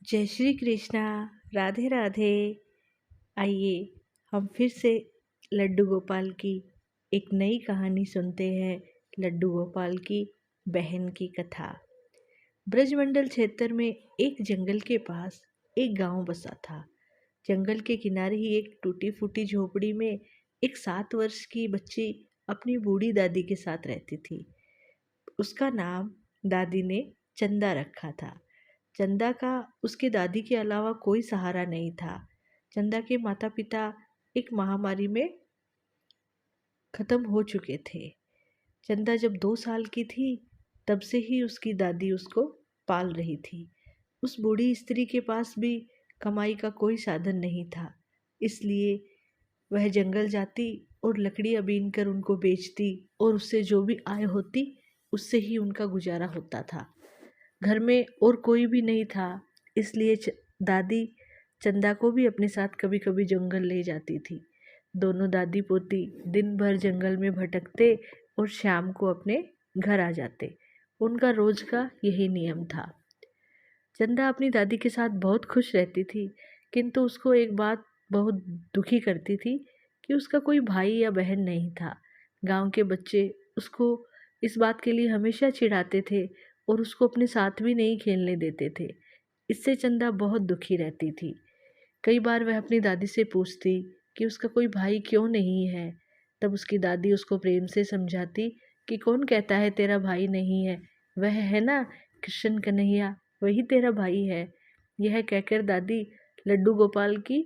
जय श्री कृष्णा। राधे राधे। आइए हम फिर से लड्डू गोपाल की एक नई कहानी सुनते हैं। लड्डू गोपाल की बहन की कथा। ब्रजमंडल क्षेत्र में एक जंगल के पास एक गांव बसा था। जंगल के किनारे ही एक टूटी फूटी झोपड़ी में एक 7 वर्ष की बच्ची अपनी बूढ़ी दादी के साथ रहती थी। उसका नाम दादी ने चंदा रखा था। चंदा का उसकी दादी के अलावा कोई सहारा नहीं था। चंदा के माता पिता एक महामारी में खत्म हो चुके थे। चंदा जब 2 साल की थी तब से ही उसकी दादी उसको पाल रही थी। उस बूढ़ी स्त्री के पास भी कमाई का कोई साधन नहीं था, इसलिए वह जंगल जाती और लकड़ियाँ बीन कर उनको बेचती और उससे जो भी आय होती उससे ही उनका गुजारा होता था। घर में और कोई भी नहीं था, इसलिए दादी चंदा को भी अपने साथ कभी कभी जंगल ले जाती थी। दोनों दादी पोती दिन भर जंगल में भटकते और शाम को अपने घर आ जाते। उनका रोज का यही नियम था। चंदा अपनी दादी के साथ बहुत खुश रहती थी, किंतु उसको एक बात बहुत दुखी करती थी कि उसका कोई भाई या बहन नहीं था। गांव के बच्चे उसको इस बात के लिए हमेशा चिढ़ाते थे और उसको अपने साथ भी नहीं खेलने देते थे। इससे चंदा बहुत दुखी रहती थी। कई बार वह अपनी दादी से पूछती कि उसका कोई भाई क्यों नहीं है। तब उसकी दादी उसको प्रेम से समझाती कि कौन कहता है तेरा भाई नहीं है, वह है ना कृष्ण कन्हैया, वही तेरा भाई है। यह कहकर दादी लड्डू गोपाल की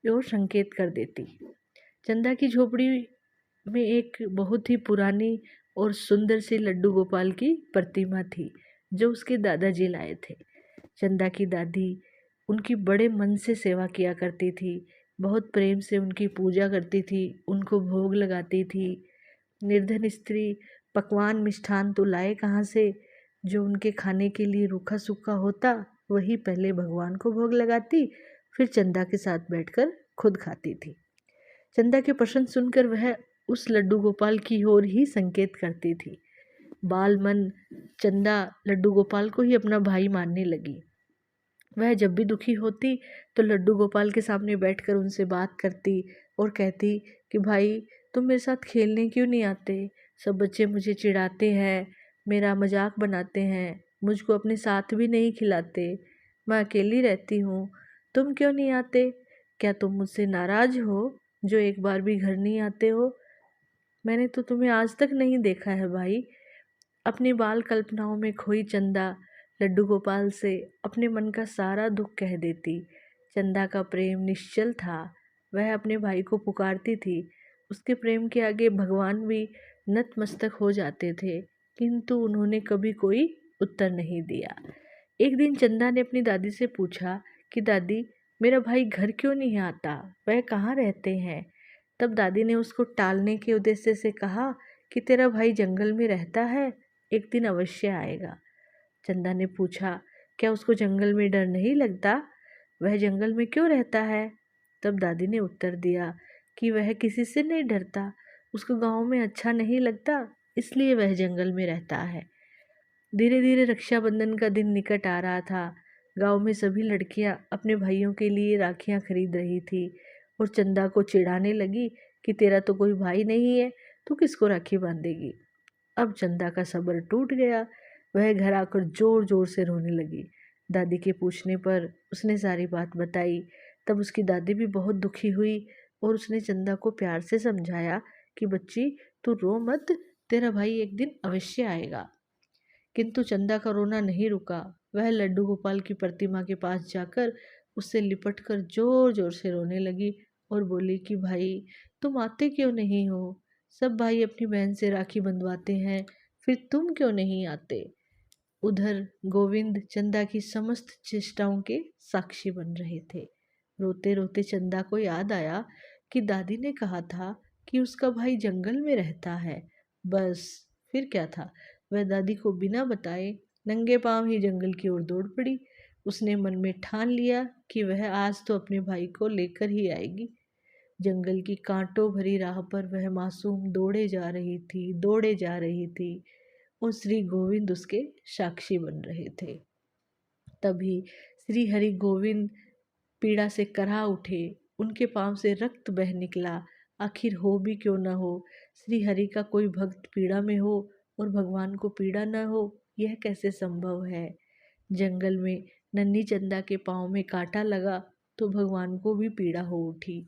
ओर संकेत कर देती। चंदा की झोपड़ी में एक बहुत ही पुरानी और सुंदर सी लड्डू गोपाल की प्रतिमा थी, जो उसके दादाजी लाए थे। चंदा की दादी उनकी बड़े मन से सेवा किया करती थी, बहुत प्रेम से उनकी पूजा करती थी, उनको भोग लगाती थी। निर्धन स्त्री पकवान मिष्ठान तो लाए कहाँ से, जो उनके खाने के लिए रूखा सूखा होता वही पहले भगवान को भोग लगाती, फिर चंदा के साथ बैठकर खुद खाती थी। चंदा के प्रश्न सुनकर वह उस लड्डू गोपाल की ओर ही संकेत करती थी। बाल मन चंदा लड्डू गोपाल को ही अपना भाई मानने लगी। वह जब भी दुखी होती तो लड्डू गोपाल के सामने बैठकर उनसे बात करती और कहती कि भाई तुम मेरे साथ खेलने क्यों नहीं आते। सब बच्चे मुझे चिढ़ाते हैं, मेरा मजाक बनाते हैं, मुझको अपने साथ भी नहीं खिलाते, मैं अकेली रहती हूँ। तुम क्यों नहीं आते? क्या तुम मुझसे नाराज हो जो एक बार भी घर नहीं आते हो? मैंने तो तुम्हें आज तक नहीं देखा है भाई। अपनी बाल कल्पनाओं में खोई चंदा लड्डू गोपाल से अपने मन का सारा दुख कह देती। चंदा का प्रेम निश्चल था, वह अपने भाई को पुकारती थी। उसके प्रेम के आगे भगवान भी नतमस्तक हो जाते थे, किंतु उन्होंने कभी कोई उत्तर नहीं दिया। एक दिन चंदा ने अपनी दादी से पूछा कि दादी, मेरा भाई घर क्यों नहीं आता, वह कहाँ रहते हैं? तब दादी ने उसको टालने के उद्देश्य से कहा कि तेरा भाई जंगल में रहता है, एक दिन अवश्य आएगा। चंदा ने पूछा, क्या उसको जंगल में डर नहीं लगता? वह जंगल में क्यों रहता है? तब दादी ने उत्तर दिया कि वह किसी से नहीं डरता, उसको गांव में अच्छा नहीं लगता, इसलिए वह जंगल में रहता है। धीरे धीरे रक्षाबंधन का दिन निकट आ रहा था। गांव में सभी लड़कियां अपने भाइयों के लिए राखियां खरीद रही थी और चंदा को चिढ़ाने लगी कि तेरा तो कोई भाई नहीं है, तू किसको राखी बांधेगी। अब चंदा का सब्र टूट गया। वह घर आकर जोर जोर से रोने लगी। दादी के पूछने पर उसने सारी बात बताई। तब उसकी दादी भी बहुत दुखी हुई और उसने चंदा को प्यार से समझाया कि बच्ची तू रो मत, तेरा भाई एक दिन अवश्य आएगा। किंतु चंदा का रोना नहीं रुका। वह लड्डू गोपाल की प्रतिमा के पास जाकर उससे लिपटकर जोर जोर से रोने लगी और बोली कि भाई तुम आते क्यों नहीं हो? सब भाई अपनी बहन से राखी बंधवाते हैं, फिर तुम क्यों नहीं आते? उधर गोविंद चंदा की समस्त चेष्टाओं के साक्षी बन रहे थे। रोते रोते चंदा को याद आया कि दादी ने कहा था कि उसका भाई जंगल में रहता है। बस फिर क्या था, वह दादी को बिना बताए नंगे पांव ही जंगल की ओर दौड़ पड़ी। उसने मन में ठान लिया कि वह आज तो अपने भाई को लेकर ही आएगी। जंगल की कांटों भरी राह पर वह मासूम दौड़े जा रही थी और श्री गोविंद उसके साक्षी बन रहे थे। तभी श्री हरि गोविंद पीड़ा से कराह उठे। उनके पांव से रक्त बह निकला। आखिर हो भी क्यों न हो, श्री हरि का कोई भक्त पीड़ा में हो और भगवान को पीड़ा न हो, यह कैसे संभव है। जंगल में नन्ही चंदा के पाँव में कांटा लगा तो भगवान को भी पीड़ा हो उठी।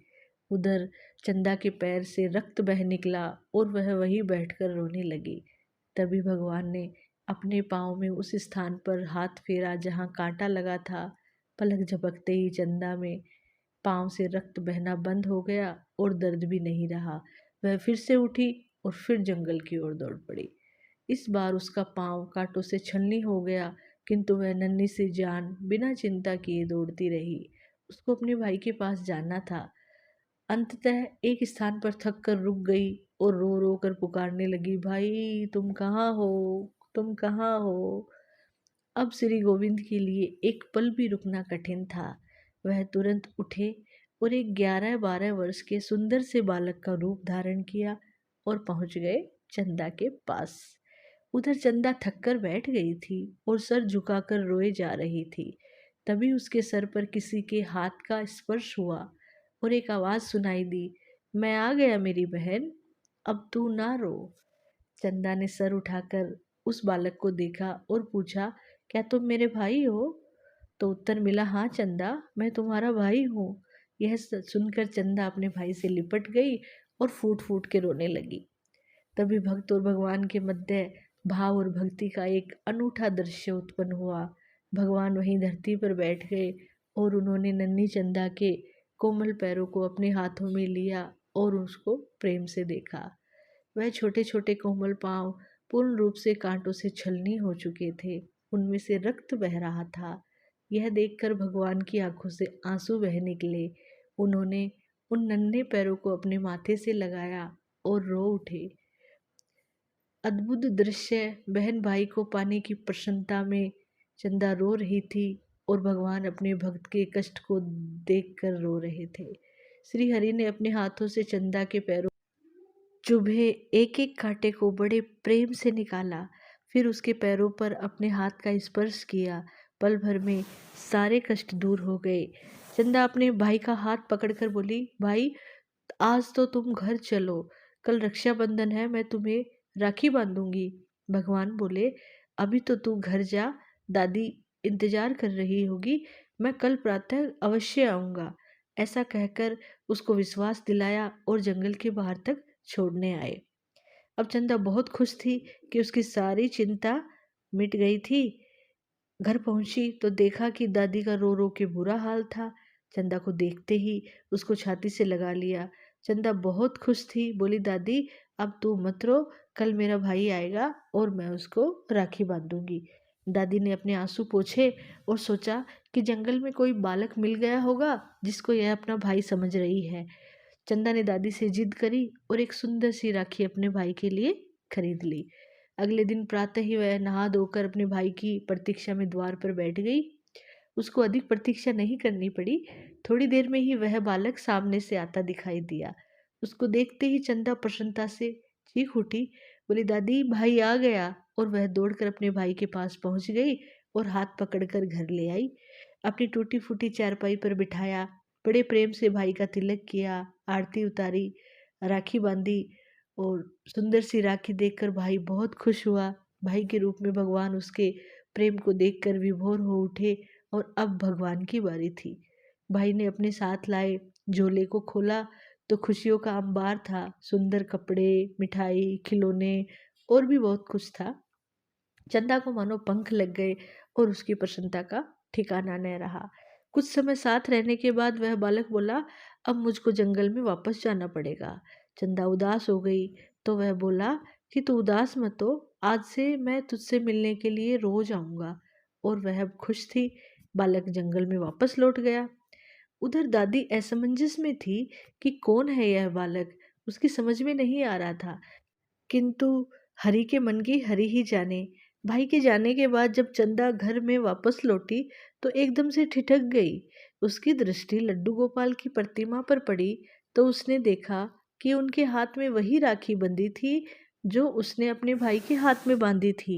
उधर चंदा के पैर से रक्त बह निकला और वह वहीं बैठकर रोने लगी। तभी भगवान ने अपने पाँव में उस स्थान पर हाथ फेरा जहाँ कांटा लगा था। पलक झपकते ही चंदा में पाँव से रक्त बहना बंद हो गया और दर्द भी नहीं रहा। वह फिर से उठी और फिर जंगल की ओर दौड़ पड़ी। इस बार उसका पाँव कांटों से छलनी हो गया, किंतु वह नन्ही सी जान बिना चिंता किए दौड़ती रही। उसको अपने भाई के पास जाना था। अंततः एक स्थान पर थक कर रुक गई और रो रो कर पुकारने लगी, भाई तुम कहाँ हो, तुम कहाँ हो। अब श्री गोविंद के लिए एक पल भी रुकना कठिन था। वह तुरंत उठे और एक 11-12 वर्ष के सुंदर से बालक का रूप धारण किया और पहुंच गए चंदा के पास। उधर चंदा थककर बैठ गई थी और सर झुकाकर रोए जा रही थी। तभी उसके सर पर किसी के हाथ का स्पर्श हुआ और एक आवाज सुनाई दी, मैं आ गया मेरी बहन, अब तू ना रो। चंदा ने सर उठाकर उस बालक को देखा और पूछा, क्या तुम मेरे भाई हो? तो उत्तर मिला, हाँ चंदा, मैं तुम्हारा भाई हूँ। यह सुनकर चंदा अपने भाई से लिपट गई और फूट फूट के रोने लगी। तभी भक्त और भगवान के मध्य भाव और भक्ति का एक अनूठा दृश्य उत्पन्न हुआ। भगवान वहीं धरती पर बैठ गए और उन्होंने नन्ही चंदा के कोमल पैरों को अपने हाथों में लिया और उसको प्रेम से देखा। वह छोटे छोटे कोमल पांव पूर्ण रूप से कांटों से छलनी हो चुके थे। उनमें से रक्त बह रहा था। यह देखकर भगवान की आंखों से आंसू बह निकले। उन्होंने उन नन्हे पैरों को अपने माथे से लगाया और रो उठे। अद्भुत दृश्य। बहन भाई को पाने की प्रसन्नता में चंदा रो रही थी और भगवान अपने भक्त के कष्ट को देखकर रो रहे थे। श्री हरि ने अपने हाथों से चंदा के पैरों चुभे एक एक कांटे को बड़े प्रेम से निकाला। फिर उसके पैरों पर अपने हाथ का स्पर्श किया। पल भर में सारे कष्ट दूर हो गए। चंदा अपने भाई का हाथ पकड़कर बोली, भाई आज तो तुम घर चलो, कल रक्षाबंधन है, मैं तुम्हें राखी बांधूंगी। भगवान बोले, अभी तो तू घर जा, दादी इंतजार कर रही होगी, मैं कल प्रातः अवश्य आऊँगा। ऐसा कहकर उसको विश्वास दिलाया और जंगल के बाहर तक छोड़ने आए। अब चंदा बहुत खुश थी कि उसकी सारी चिंता मिट गई थी। घर पहुंची तो देखा कि दादी का रो रो के बुरा हाल था। चंदा को देखते ही उसको छाती से लगा लिया। चंदा बहुत खुश थी, बोली, दादी अब तू मत रो, कल मेरा भाई आएगा और मैं उसको राखी बांधूंगी। दादी ने अपने आंसू पोंछे और सोचा कि जंगल में कोई बालक मिल गया होगा जिसको यह अपना भाई समझ रही है। चंदा ने दादी से जिद करी और एक सुंदर सी राखी अपने भाई के लिए खरीद ली। अगले दिन प्रातः ही वह नहा धोकर अपने भाई की प्रतीक्षा में द्वार पर बैठ गई। उसको अधिक प्रतीक्षा नहीं करनी पड़ी। थोड़ी देर में ही वह बालक सामने से आता दिखाई दिया। उसको देखते ही चंदा प्रसन्नता से चीख उठी, बोली, दादी भाई आ गया। और वह दौड़कर अपने भाई के पास पहुंच गई और हाथ पकड़कर घर ले आई। अपनी टूटी फूटी चारपाई पर बिठाया, बड़े प्रेम से भाई का तिलक किया, आरती उतारी, राखी बांधी और सुंदर सी राखी देखकर भाई बहुत खुश हुआ। भाई के रूप में भगवान उसके प्रेम को देखकर विभोर हो उठे और अब भगवान की बारी थी। भाई ने अपने साथ लाए झोले को खोला तो खुशियों का अंबार था। सुंदर कपड़े, मिठाई, खिलौने और भी बहुत कुछ था। चंदा को मानो पंख लग गए और उसकी प्रसन्नता का ठिकाना न रहा। कुछ समय साथ रहने के बाद वह बालक बोला, अब मुझको जंगल में वापस जाना पड़ेगा। चंदा उदास हो गई तो वह बोला कि तू उदास मत हो, आज से मैं तुझसे मिलने के लिए रोज आऊँगा। और वह अब खुश थी। बालक जंगल में वापस लौट गया। उधर दादी असमंजस में थी कि कौन है यह बालक, उसकी समझ में नहीं आ रहा था। किंतु हरि के मन की हरि ही जाने। भाई के जाने के बाद जब चंदा घर में वापस लौटी तो एकदम से ठिठक गई। उसकी दृष्टि लड्डू गोपाल की प्रतिमा पर पड़ी तो उसने देखा कि उनके हाथ में वही राखी बंधी थी जो उसने अपने भाई के हाथ में बांधी थी।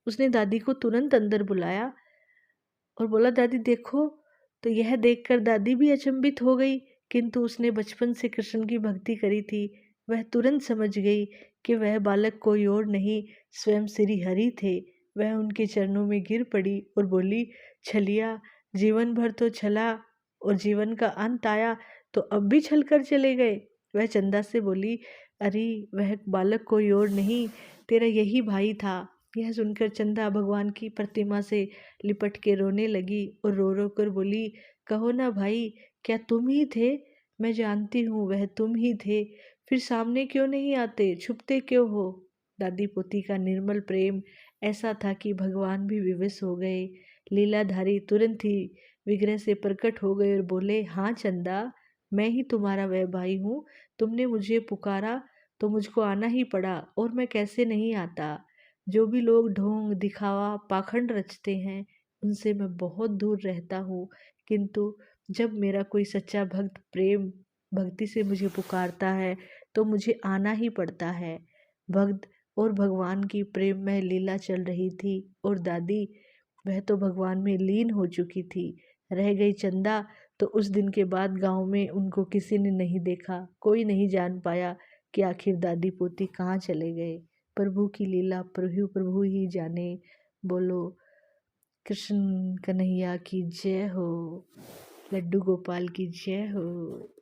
उसने दादी को तुरंत अंदर बुलाया और बोला दादी देखो। तो यह देखकर दादी भी अचंभित हो गई, किंतु उसने बचपन से कृष्ण की भक्ति करी थी। वह तुरंत समझ गई कि वह बालक कोई और नहीं, स्वयं श्री हरि थे। वह उनके चरणों में गिर पड़ी और बोली, छलिया, जीवन भर तो छला और जीवन का अंत आया तो अब भी छल कर चले गए। वह चंदा से बोली, अरे वह बालक कोई और नहीं, तेरा यही भाई था। यह सुनकर चंदा भगवान की प्रतिमा से लिपट के रोने लगी और रो रो कर बोली, कहो ना भाई, क्या तुम ही थे? मैं जानती हूँ वह तुम ही थे, फिर सामने क्यों नहीं आते, छुपते क्यों हो? दादी पोती का निर्मल प्रेम ऐसा था कि भगवान भी विवश हो गए। लीलाधारी तुरंत ही विग्रह से प्रकट हो गए और बोले, हाँ चंदा, मैं ही तुम्हारा वह भाई हूँ। तुमने मुझे पुकारा तो मुझको आना ही पड़ा, और मैं कैसे नहीं आता। जो भी लोग ढोंग दिखावा पाखंड रचते हैं, उनसे मैं बहुत दूर रहता हूँ, किंतु जब मेरा कोई सच्चा भक्त प्रेम भक्ति से मुझे पुकारता है तो मुझे आना ही पड़ता है। भक्त और भगवान की प्रेममय लीला चल रही थी और दादी, वह तो भगवान में लीन हो चुकी थी। रह गई चंदा, तो उस दिन के बाद गांव में उनको किसी ने नहीं देखा। कोई नहीं जान पाया कि आखिर दादी पोती कहाँ चले गए। प्रभु की लीला प्रभु प्रभु ही जाने। बोलो कृष्ण कन्हैया की जय हो, लड्डू गोपाल की जय हो।